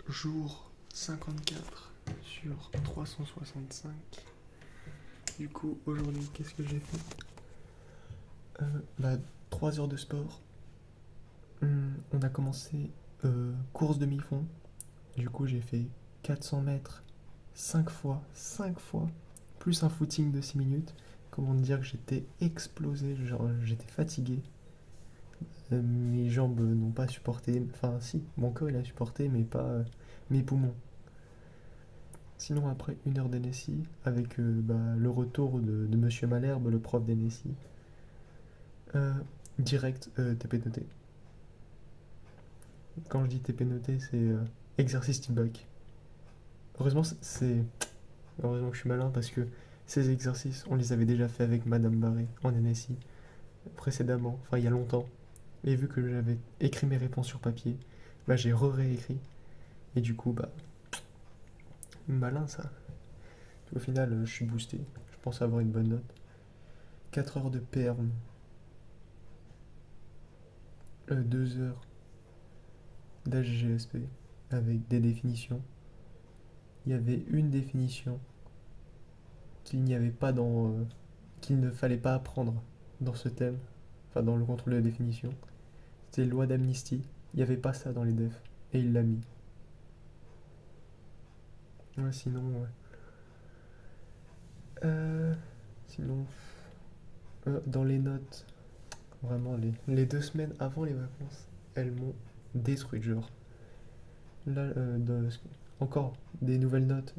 Jour 54 sur 365. Du coup, aujourd'hui, qu'est-ce que j'ai fait? Bah, 3 heures de sport. On a commencé course demi-fond. Du coup, j'ai fait 400 mètres 5 fois, plus un footing de 6 minutes. Comment dire que j'étais explosé, genre j'étais fatigué. Mes jambes n'ont pas supporté, enfin si, mon corps il a supporté, mais pas mes poumons. Sinon, après 1 heure d'NSI, avec le retour de Monsieur Malherbe, le prof d'NSI, euh, direct TP noté. Quand je dis TP noté, c'est exercice type bac. Heureusement, heureusement que je suis malin parce que ces exercices, on les avait déjà fait avec Madame Barré en NSI précédemment, enfin il y a longtemps. Et vu que j'avais écrit mes réponses sur papier, bah j'ai réécrit. Et du coup, bah, malin ça. Au final, je suis boosté. Je pense avoir une bonne note. 4 heures de perm, 2 heures d'HGSP avec des définitions. Il y avait une définition qu'il n'y avait pas qu'il ne fallait pas apprendre dans ce thème, enfin dans le contrôle de définition. C'était loi d'amnistie. Il n'y avait pas ça dans les defs. Et il l'a mis. Ouais, sinon, ouais. Euh, sinon, dans les notes, vraiment, les 2 semaines avant les vacances, elles m'ont détruit. Genre, là, encore des nouvelles notes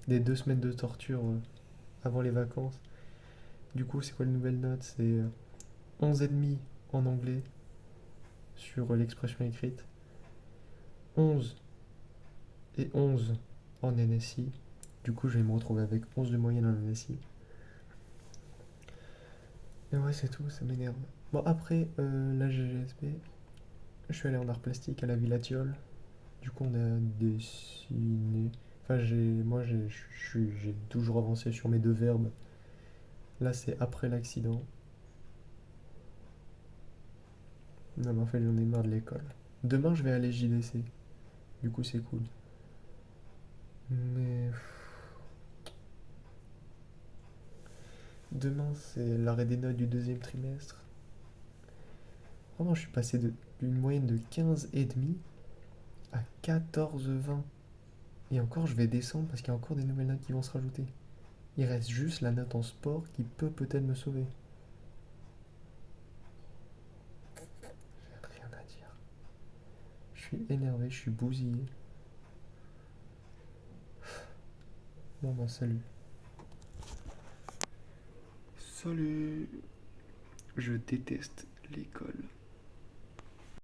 des 2 semaines de torture avant les vacances. Du coup, c'est quoi les nouvelles notes? C'est 11,5 en anglais sur l'expression écrite, 11 et 11 en NSI. Du coup, je vais me retrouver avec 11 de moyenne en NSI. Et ouais, c'est tout, ça m'énerve. Bon, après, la GGSP, je suis allé en art plastique à la Villa Thiol. Du coup, on a dessiné. Enfin, j'ai toujours avancé sur mes deux verbes. Là, c'est après l'accident. Non, mais en fait, j'en ai marre de l'école. Demain, je vais aller JDC. Du coup, c'est cool. Mais demain, c'est l'arrêt des notes du deuxième trimestre. Vraiment, je suis passé d'une moyenne de 15,5 à 14,20. Et encore, je vais descendre parce qu'il y a encore des nouvelles notes qui vont se rajouter. Il reste juste la note en sport qui peut peut-être me sauver. Rien à dire. Je suis énervé, je suis bousillé. Bon bah salut. Salut. Je déteste l'école.